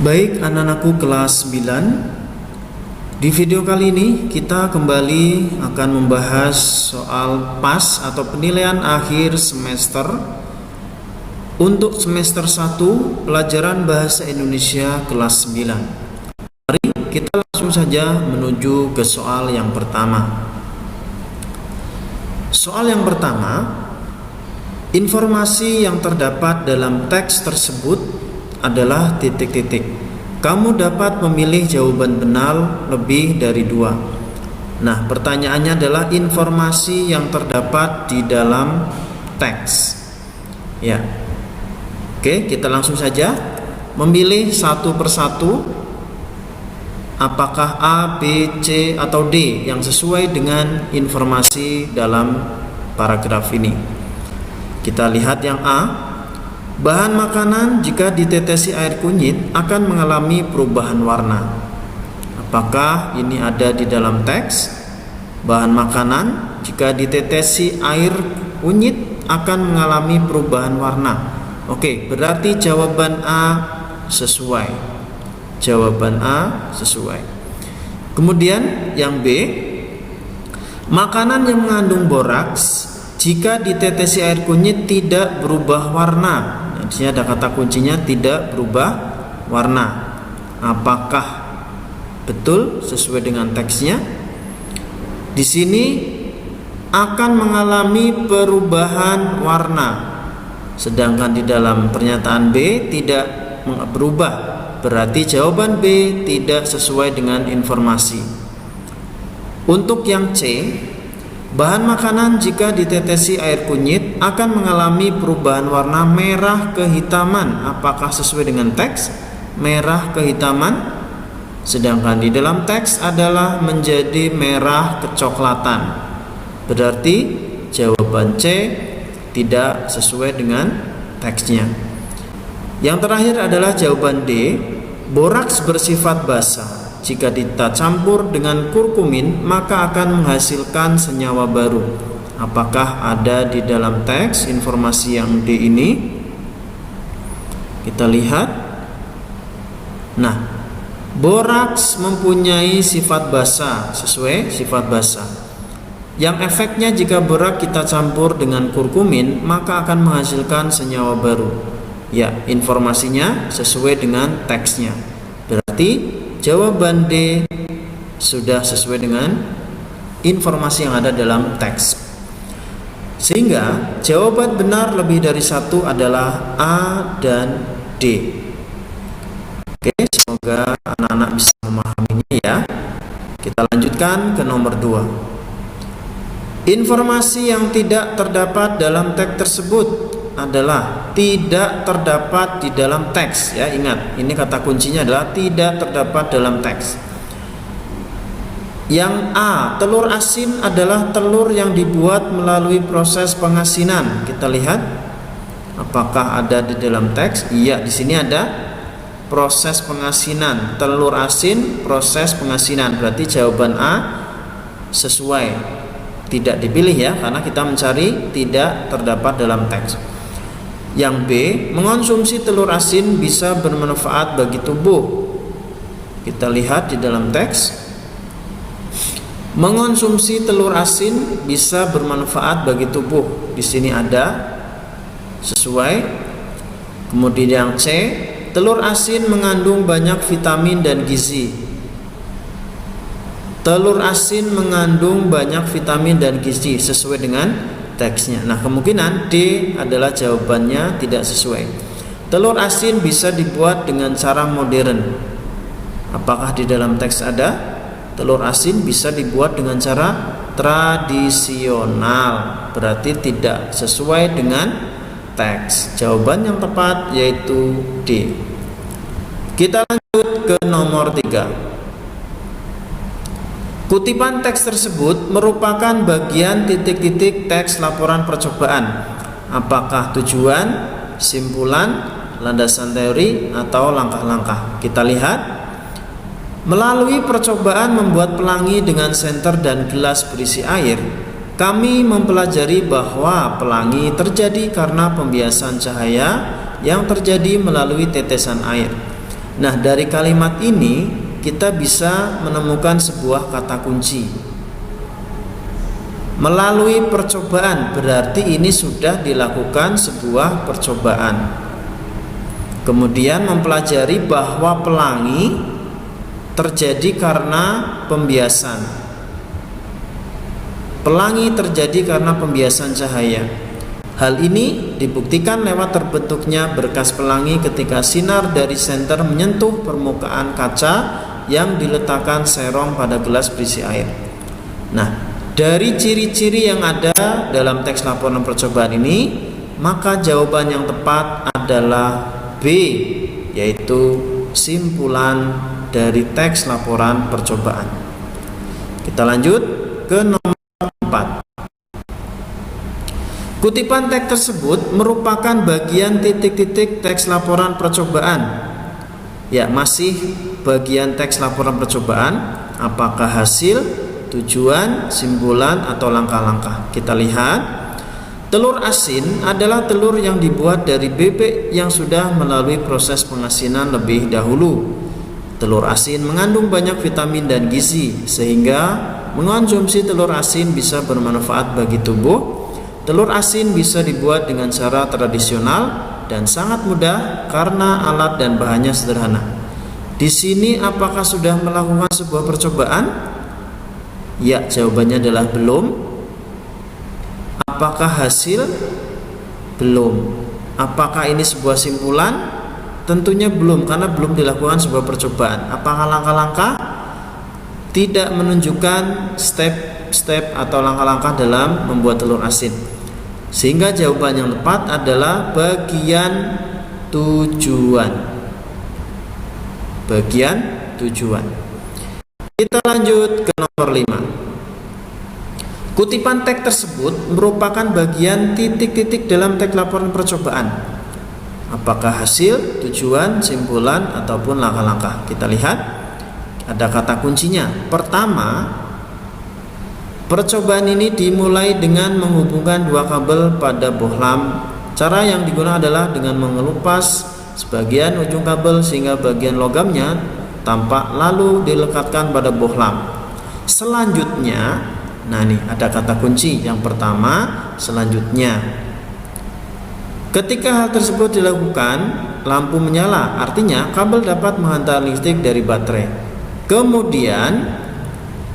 Baik anak-anakku kelas 9, di video kali ini kita kembali akan membahas soal PAS atau penilaian akhir semester untuk semester 1 pelajaran Bahasa Indonesia kelas 9. Mari kita langsung saja menuju ke soal yang pertama. Soal yang pertama, informasi yang terdapat dalam teks tersebut adalah titik-titik. Kamu dapat memilih jawaban benar lebih dari 2. Nah, pertanyaannya adalah informasi yang terdapat di dalam teks. Ya. Oke, kita langsung saja memilih satu persatu. Apakah A, B, C, atau D yang sesuai dengan informasi dalam paragraf ini? Kita lihat yang A. Bahan makanan jika ditetesi air kunyit akan mengalami perubahan warna. Apakah ini ada di dalam teks? Bahan makanan jika ditetesi air kunyit akan mengalami perubahan warna. Oke, berarti jawaban A sesuai. Jawaban A sesuai. Kemudian yang B, makanan yang mengandung boraks jika ditetesi air kunyit tidak berubah warna. Di sini ada kata kuncinya tidak berubah warna. Apakah betul sesuai dengan teksnya? Di sini akan mengalami perubahan warna. Sedangkan di dalam pernyataan B tidak berubah. Berarti jawaban B tidak sesuai dengan informasi. Untuk yang C, bahan makanan jika ditetesi air kunyit akan mengalami perubahan warna merah kehitaman. Apakah sesuai dengan teks? Merah kehitaman. Sedangkan di dalam teks adalah menjadi merah kecoklatan. Berarti jawaban C tidak sesuai dengan teksnya. Yang terakhir adalah jawaban D. Boraks bersifat basa. Jika kita campur dengan kurkumin, maka akan menghasilkan senyawa baru. Apakah ada di dalam teks informasi yang D ini? Kita lihat. Nah, boraks mempunyai sifat basa, sesuai sifat basa. Yang efeknya jika borak kita campur dengan kurkumin, maka akan menghasilkan senyawa baru. Ya, informasinya sesuai dengan teksnya. Berarti jawaban D sudah sesuai dengan informasi yang ada dalam teks. Sehingga jawaban benar lebih dari 1 adalah A dan D. Oke, semoga anak-anak bisa memahaminya ya. Kita lanjutkan ke nomor 2. Informasi yang tidak terdapat dalam teks tersebut adalah tidak terdapat di dalam teks ya. Ingat, ini kata kuncinya adalah tidak terdapat dalam teks. Yang A, telur asin adalah telur yang dibuat melalui proses pengasinan. Kita lihat apakah ada di dalam teks? Iya, di sini ada proses pengasinan. Telur asin, proses pengasinan. Berarti jawaban A sesuai. Tidak dipilih ya, karena kita mencari tidak terdapat dalam teks. Yang B, mengonsumsi telur asin bisa bermanfaat bagi tubuh. Kita lihat di dalam teks. Mengonsumsi telur asin bisa bermanfaat bagi tubuh. Di sini ada sesuai. Kemudian yang C, telur asin mengandung banyak vitamin dan gizi. Telur asin mengandung banyak vitamin dan gizi sesuai dengan teksnya. Nah, kemungkinan D adalah jawabannya tidak sesuai. Telur asin bisa dibuat dengan cara modern. Apakah di dalam teks ada? Telur asin bisa dibuat dengan cara tradisional. Berarti tidak sesuai dengan teks. Jawaban yang tepat yaitu D. Kita lanjut ke nomor 3. Kutipan teks tersebut merupakan bagian titik-titik teks laporan percobaan. Apakah tujuan, simpulan, landasan teori, atau langkah-langkah? Kita lihat. Melalui percobaan membuat pelangi dengan senter dan gelas berisi air, kami mempelajari bahwa pelangi terjadi karena pembiasan cahaya yang terjadi melalui tetesan air. Nah, dari kalimat ini kita bisa menemukan sebuah kata kunci. Melalui percobaan, berarti ini sudah dilakukan sebuah percobaan. Kemudian mempelajari bahwa pelangi terjadi karena pembiasan. Pelangi terjadi karena pembiasan cahaya. Hal ini dibuktikan lewat terbentuknya berkas pelangi ketika sinar dari senter menyentuh permukaan kaca yang diletakkan serong pada gelas berisi air. Nah, dari ciri-ciri yang ada dalam teks laporan percobaan ini, maka jawaban yang tepat adalah B, yaitu simpulan dari teks laporan percobaan. Kita lanjut ke nomor 4. Kutipan teks tersebut merupakan bagian titik-titik teks laporan percobaan. Ya, masih bagian teks laporan percobaan. Apakah hasil, tujuan, simpulan, atau langkah-langkah? Kita lihat. Telur asin adalah telur yang dibuat dari bebek yang sudah melalui proses pengasinan lebih dahulu. Telur asin mengandung banyak vitamin dan gizi, sehingga mengonsumsi telur asin bisa bermanfaat bagi tubuh. Telur asin bisa dibuat dengan cara tradisional dan sangat mudah karena alat dan bahannya sederhana. Di sini apakah sudah melakukan sebuah percobaan? Ya, jawabannya adalah belum. Apakah hasil? Belum. Apakah ini sebuah simpulan? Tentunya belum, karena belum dilakukan sebuah percobaan. Apakah langkah-langkah? Tidak menunjukkan step-step atau langkah-langkah dalam membuat telur asin. Sehingga jawaban yang tepat adalah bagian tujuan. Bagian tujuan. Kita lanjut ke nomor 5. Kutipan teks tersebut merupakan bagian titik-titik dalam teks laporan percobaan. Apakah hasil, tujuan, simpulan, ataupun langkah-langkah? Kita lihat, ada kata kuncinya. Pertama, percobaan ini dimulai dengan menghubungkan dua kabel pada bohlam. Cara yang digunakan adalah dengan mengelupas sebagian ujung kabel sehingga bagian logamnya tampak, lalu dilekatkan pada bohlam. Selanjutnya, nah ini ada kata kunci yang pertama, selanjutnya. Ketika hal tersebut dilakukan, lampu menyala, artinya kabel dapat menghantar listrik dari baterai. Kemudian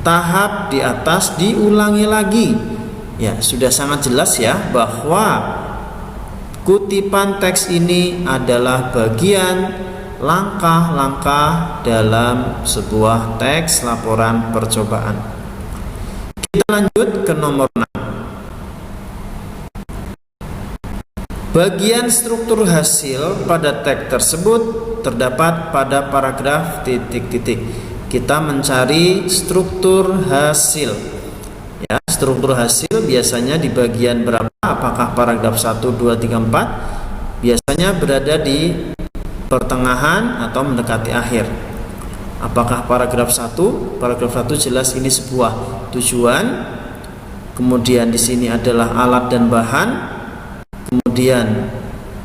tahap di atas diulangi lagi. Ya, sudah sangat jelas ya bahwa kutipan teks ini adalah bagian langkah-langkah dalam sebuah teks laporan percobaan. Kita lanjut ke nomor 6. Bagian struktur hasil pada teks tersebut terdapat pada paragraf titik-titik. Kita mencari struktur hasil. Ya, struktur hasil biasanya di bagian berapa? Apakah paragraf 1, 2, 3, 4? Biasanya berada di pertengahan atau mendekati akhir. Apakah paragraf 1? Paragraf 1 jelas ini sebuah tujuan. Kemudian di sini adalah alat dan bahan. Kemudian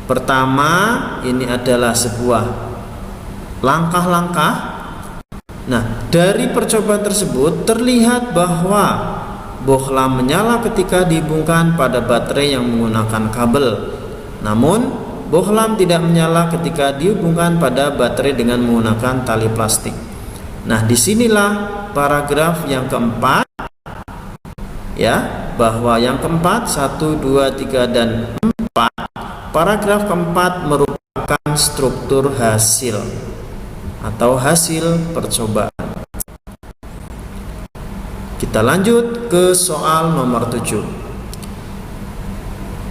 pertama ini adalah sebuah langkah-langkah. Nah, dari percobaan tersebut terlihat bahwa bohlam menyala ketika dihubungkan pada baterai yang menggunakan kabel. Namun, bohlam tidak menyala ketika dihubungkan pada baterai dengan menggunakan tali plastik. Nah, disinilah paragraf yang keempat, ya, bahwa yang keempat 1, 2, 3, dan 4, paragraf keempat merupakan struktur hasil atau hasil percobaan. Kita lanjut ke soal nomor 7.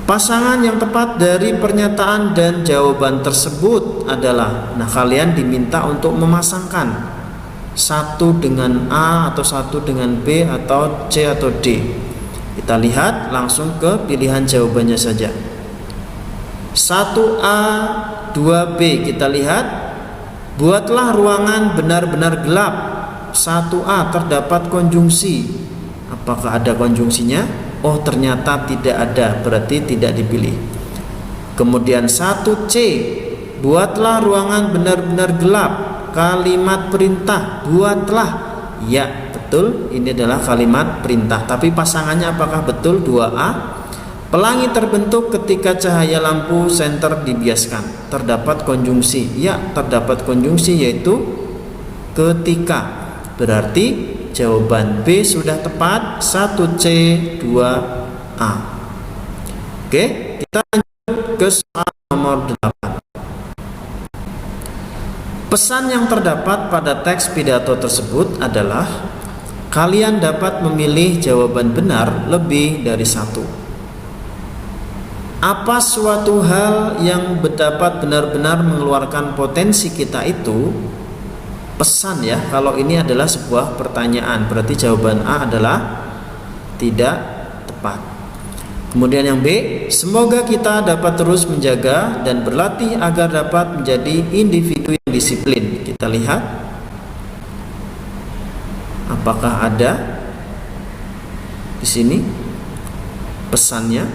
Pasangan yang tepat dari pernyataan dan jawaban tersebut adalah, nah kalian diminta untuk memasangkan satu dengan A atau satu dengan B atau C atau D. Kita lihat langsung ke pilihan jawabannya saja. 1A, 2B. Kita lihat, buatlah ruangan benar-benar gelap. 1A terdapat konjungsi. Apakah ada konjungsinya? Oh, ternyata tidak ada, berarti tidak dipilih. Kemudian 1C, buatlah ruangan benar-benar gelap. Kalimat perintah, buatlah. Ya, betul, ini adalah kalimat perintah. Tapi pasangannya apakah betul? 2A. Pelangi terbentuk ketika cahaya lampu senter dibiaskan. Terdapat konjungsi. Ya, terdapat konjungsi yaitu ketika. Berarti jawaban B sudah tepat. 1C, 2A. Oke, kita lanjut ke soal nomor 8. Pesan yang terdapat pada teks pidato tersebut adalah kalian dapat memilih jawaban benar lebih dari satu. Apa suatu hal yang dapat benar-benar mengeluarkan potensi kita itu? Pesan ya, kalau ini adalah sebuah pertanyaan, berarti jawaban A adalah tidak tepat. Kemudian yang B, semoga kita dapat terus menjaga dan berlatih agar dapat menjadi individu yang disiplin. Kita lihat apakah ada di sini pesannya.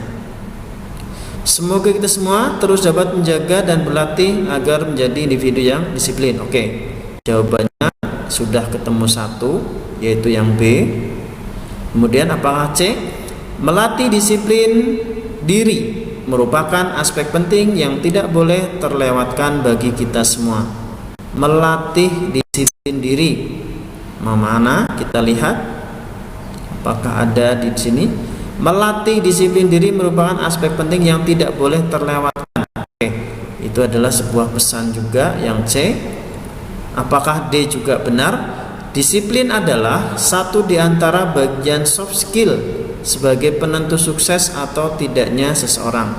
Semoga kita semua terus dapat menjaga dan berlatih agar menjadi individu yang disiplin. Oke, jawabannya sudah ketemu satu, yaitu yang B. Kemudian apakah C? Melatih disiplin diri merupakan aspek penting yang tidak boleh terlewatkan bagi kita semua. Melatih disiplin diri. Mana? Kita lihat apakah ada di sini. Melatih disiplin diri merupakan aspek penting yang tidak boleh terlewatkan. Oke, itu adalah sebuah pesan juga yang C. Apakah D juga benar? Disiplin adalah satu di antara bagian soft skill sebagai penentu sukses atau tidaknya seseorang.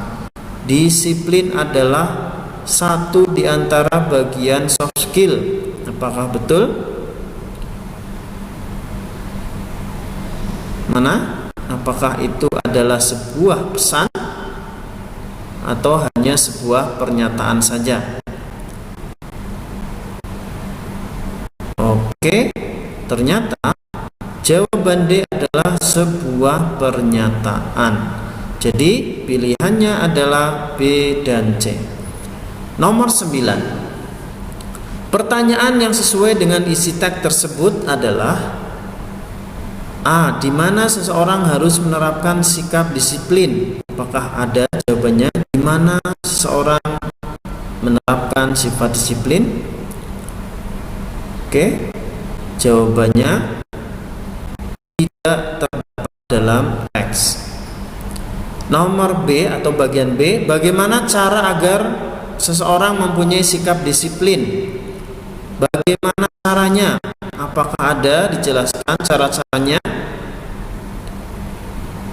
Disiplin adalah satu di antara bagian soft skill. Apakah betul? Mana? Apakah itu adalah sebuah pesan atau hanya sebuah pernyataan saja? Oke, ternyata jawaban D adalah sebuah pernyataan. Jadi pilihannya adalah B dan C. Nomor 9. Pertanyaan yang sesuai dengan isi teks tersebut adalah A. Di mana seseorang harus menerapkan sikap disiplin? Apakah ada jawabannya? Di mana seseorang menerapkan sifat disiplin? Oke, jawabannya tidak terdapat dalam teks. Nomor B atau bagian B, bagaimana cara agar seseorang mempunyai sikap disiplin? Bagaimana caranya? Apakah ada dijelaskan cara-caranya?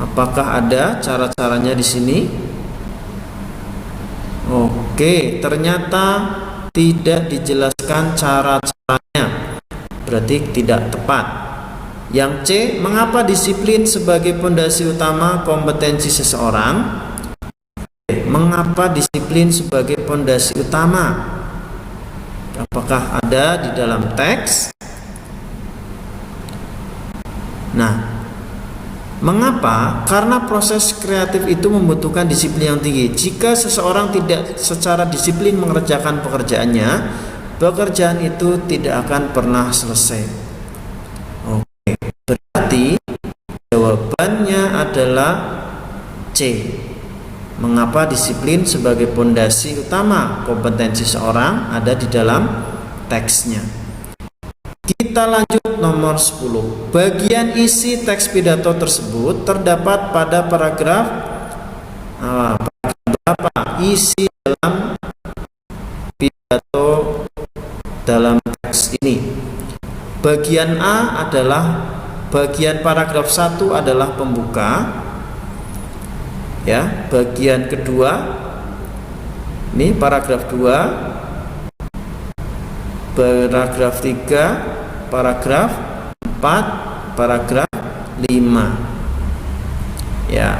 Apakah ada cara-caranya di sini? Oke, ternyata tidak dijelaskan cara-caranya. Berarti tidak tepat. Yang C, mengapa disiplin sebagai pondasi utama kompetensi seseorang? Mengapa disiplin sebagai pondasi utama? Apakah ada di dalam teks? Nah, mengapa? Karena proses kreatif itu membutuhkan disiplin yang tinggi. Jika seseorang tidak secara disiplin mengerjakan pekerjaannya, pekerjaan itu tidak akan pernah selesai. Oke, berarti jawabannya adalah C. Mengapa disiplin sebagai pondasi utama kompetensi seorang ada di dalam teksnya. Kita lanjut nomor 10. Bagian isi teks pidato tersebut terdapat pada paragraf berapa? Isi dalam pidato dalam teks ini. Bagian A adalah bagian paragraf 1 adalah pembuka. Ya, bagian kedua ini paragraf 2, paragraf 3, paragraf 4, paragraf 5. Ya.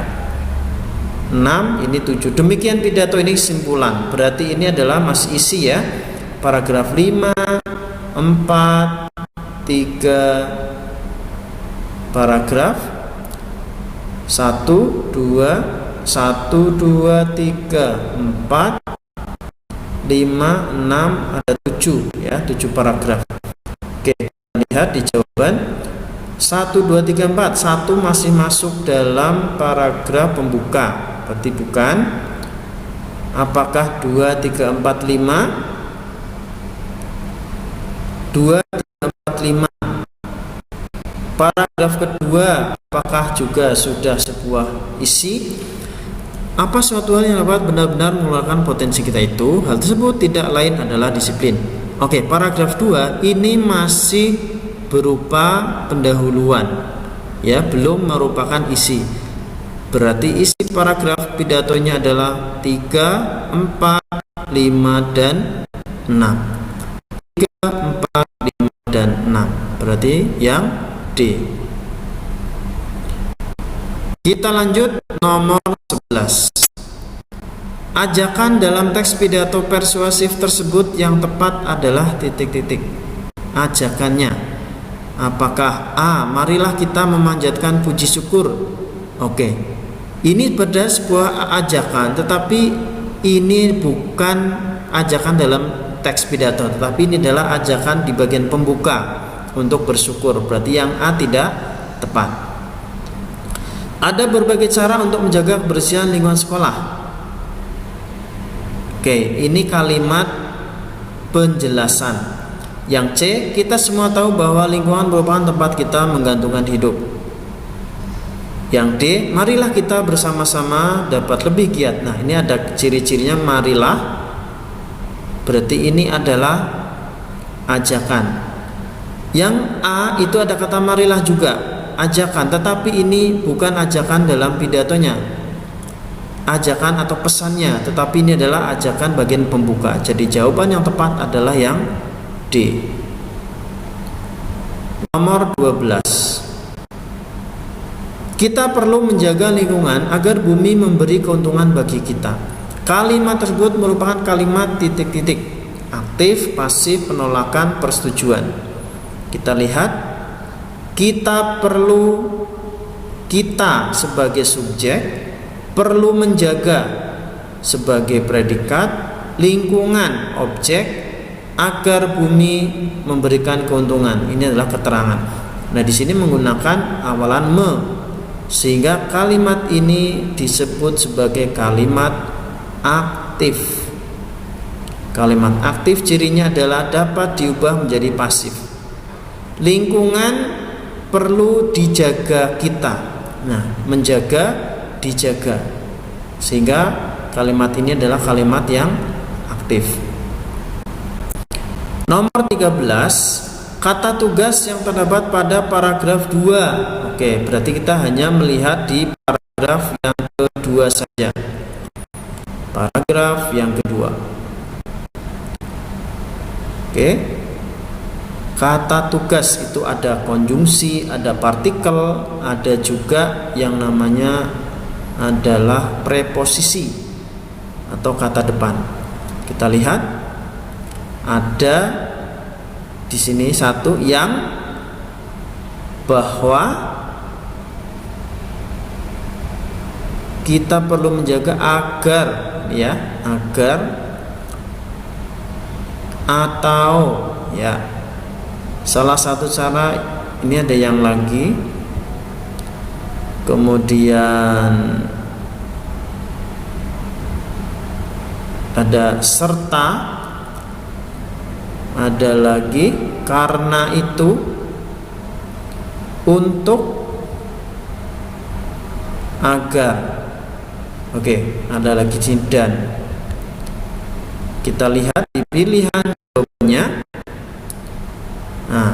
6, ini 7. Demikian pidato ini kesimpulan. Berarti ini adalah masih isi ya. Paragraf 5, 4, 3, paragraf 1, 2, 1, 2, 3, 4, 5, 6, ada 7 ya, 7 paragraf. Oke, kita lihat di jawaban 1, 2, 3, 4. 1 masih masuk dalam paragraf pembuka, berarti bukan. Apakah 2, 3, 4, 5? 2, 3, 4, 5. Paragraf kedua, apakah juga sudah sebuah isi? Apa suatu hal yang dapat benar-benar mengeluarkan potensi kita itu? Hal tersebut tidak lain adalah disiplin. Oke, paragraf 2 ini masih berupa pendahuluan, ya, belum merupakan isi. Berarti isi paragraf pidatonya adalah 3, 4, 5, dan 6. 3, 4, 5, dan 6. Berarti yang D. Kita lanjut nomor 11. Ajakan dalam teks pidato persuasif tersebut yang tepat adalah titik-titik. Ajakannya, apakah A, marilah kita memanjatkan puji syukur? Oke, ini pada sebuah ajakan, tetapi ini bukan ajakan dalam teks pidato, tetapi ini adalah ajakan di bagian pembuka untuk bersyukur. Berarti yang A tidak tepat. Ada berbagai cara untuk menjaga kebersihan lingkungan sekolah. Oke, ini kalimat penjelasan. Yang C, kita semua tahu bahwa lingkungan merupakan tempat kita menggantungkan hidup. Yang D, marilah kita bersama-sama dapat lebih giat. Nah, ini ada ciri-cirinya, marilah. Berarti ini adalah ajakan. Yang A itu ada kata marilah juga, ajakan, tetapi ini bukan ajakan dalam pidatonya, ajakan atau pesannya, tetapi ini adalah ajakan bagian pembuka. Jadi jawaban yang tepat adalah yang D. Nomor 12. Kita perlu menjaga lingkungan agar bumi memberi keuntungan bagi kita. Kalimat tersebut merupakan kalimat titik-titik, aktif, pasif, penolakan, persetujuan. Kita lihat, kita sebagai subjek perlu menjaga sebagai predikat, lingkungan objek agar bumi memberikan keuntungan. Ini adalah keterangan. Nah, di sini menggunakan awalan me, sehingga kalimat ini disebut sebagai kalimat aktif. Kalimat aktif cirinya adalah dapat diubah menjadi pasif. Lingkungan perlu dijaga kita. Nah, menjaga, dijaga, sehingga kalimat ini adalah kalimat yang aktif. Nomor 13, kata tugas yang terdapat pada paragraf 2. Oke, berarti kita hanya melihat di paragraf yang kedua saja. Paragraf yang kedua. Oke. Kata tugas itu ada konjungsi, ada partikel, ada juga yang namanya adalah preposisi atau kata depan. Kita lihat ada di sini satu yang bahwa kita perlu menjaga agar, ya, agar, atau, ya. Salah satu cara ini ada yang lagi, kemudian ada serta, ada lagi karena itu, untuk, agar. Oke, ada lagi dan. Kita lihat di pilihan jawabannya. Nah,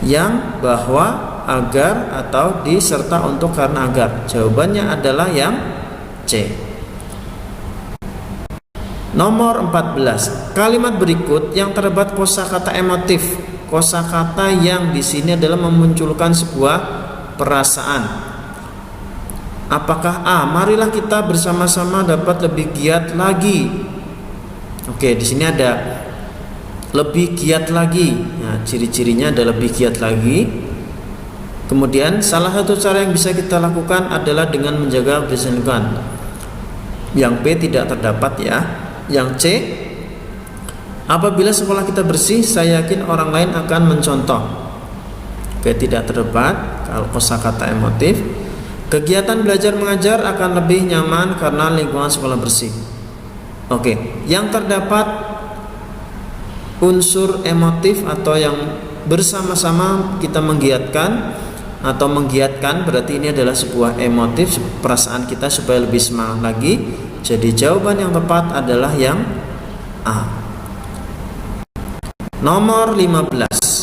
yang bahwa, agar, atau diserta, untuk, karena, agar. Jawabannya adalah yang C. Nomor 14. Kalimat berikut yang terdapat kosakata emotif. Kosakata yang di sini adalah memunculkan sebuah perasaan. Apakah A, marilah kita bersama-sama dapat lebih giat lagi. Oke, di sini ada lebih giat lagi. Nah, ciri-cirinya ada lebih giat lagi. Kemudian salah satu cara yang bisa kita lakukan adalah dengan menjaga kebersihan lingkungan. Yang B tidak terdapat ya. Yang C, apabila sekolah kita bersih, saya yakin orang lain akan mencontoh. B tidak terdapat kalau kosakata emotif. Kegiatan belajar mengajar akan lebih nyaman karena lingkungan sekolah bersih. Oke, yang terdapat unsur emotif atau yang bersama-sama kita menggiatkan atau menggiatkan, berarti ini adalah sebuah emotif, perasaan kita supaya lebih semangat lagi. Jadi jawaban yang tepat adalah yang A. Nomor 15.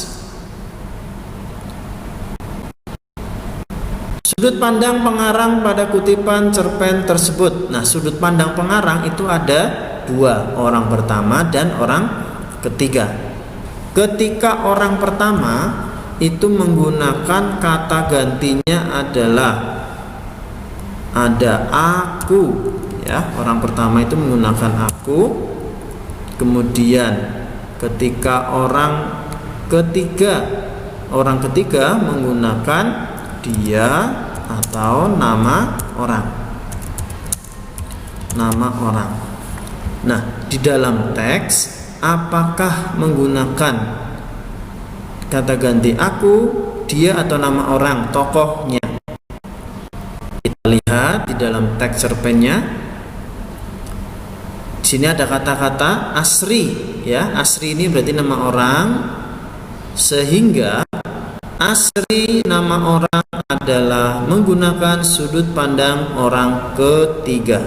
Sudut pandang pengarang pada kutipan cerpen tersebut. Nah, sudut pandang pengarang itu ada dua, orang pertama dan orang ketiga. Ketika orang pertama itu menggunakan kata gantinya adalah ada aku, ya. Orang pertama itu menggunakan aku. Kemudian ketika orang ketiga menggunakan dia atau nama orang. Nah, di dalam teks apakah menggunakan kata ganti aku, dia atau nama orang, tokohnya? Kita lihat di dalam teks cerpennya. Di sini ada kata-kata Asri, ya. Asri ini berarti nama orang, sehingga Asri nama orang adalah menggunakan sudut pandang orang ketiga.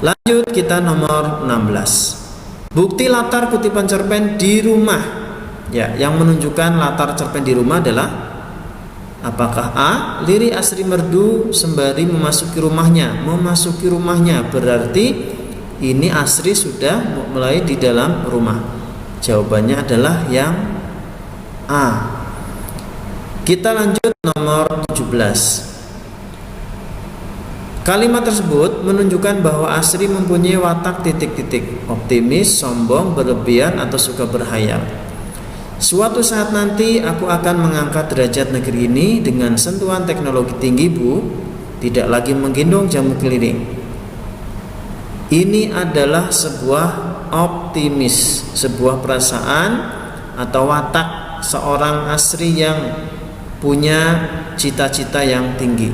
Lanjut, kita nomor 16. Bukti latar kutipan cerpen di rumah. Ya, yang menunjukkan latar cerpen di rumah adalah apakah A. Liri Asri merdu sembari memasuki rumahnya. Berarti ini Asri sudah mulai di dalam rumah. Jawabannya adalah yang A. Kita lanjut nomor 17. Kalimat tersebut menunjukkan bahwa Asri mempunyai watak titik-titik, optimis, sombong, berlebihan, atau suka berhayal. Suatu saat nanti aku akan mengangkat derajat negeri ini dengan sentuhan teknologi tinggi, Bu. Tidak lagi menggendong jamu keliling. Ini adalah sebuah optimis, sebuah perasaan atau watak seorang Asri yang punya cita-cita yang tinggi,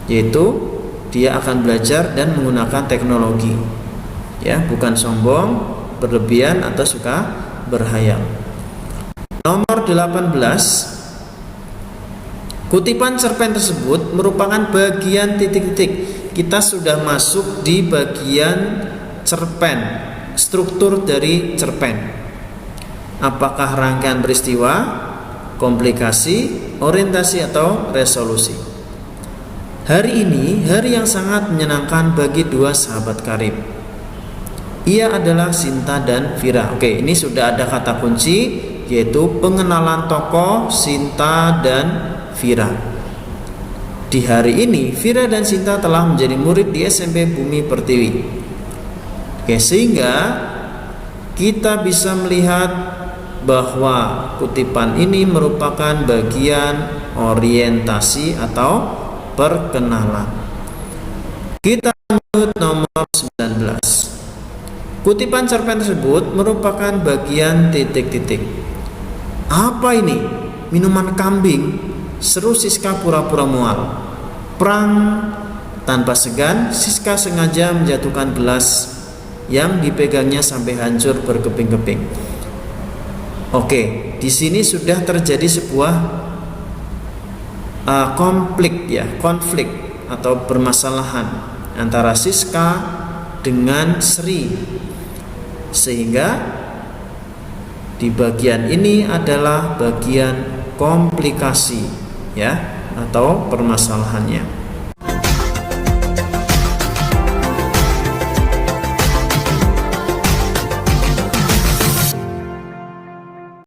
yaitu dia akan belajar dan menggunakan teknologi, ya, bukan sombong, berlebihan, atau suka berhayal. Nomor 18. Kutipan cerpen tersebut merupakan bagian titik-titik. Kita sudah masuk di bagian cerpen, struktur dari cerpen. Apakah rangkaian peristiwa, komplikasi, orientasi, atau resolusi? Hari ini hari yang sangat menyenangkan bagi dua sahabat karib. Ia adalah Sinta dan Vira. Oke, ini sudah ada kata kunci, yaitu pengenalan tokoh Sinta dan Vira. Di hari ini Vira dan Sinta telah menjadi murid di SMP Bumi Pertiwi. Oke, sehingga kita bisa melihat bahwa kutipan ini merupakan bagian orientasi atau perkenalan. Kita lanjut nomor 19. Kutipan cerpen tersebut merupakan bagian titik-titik. Apa ini? Minuman kambing, seru Siska pura-pura mual. Perang tanpa segan, Siska sengaja menjatuhkan gelas yang dipegangnya sampai hancur berkeping-keping. Oke, di sini sudah terjadi sebuah konflik atau permasalahan antara Siska dengan Sri, sehingga di bagian ini adalah bagian komplikasi, ya, atau permasalahannya.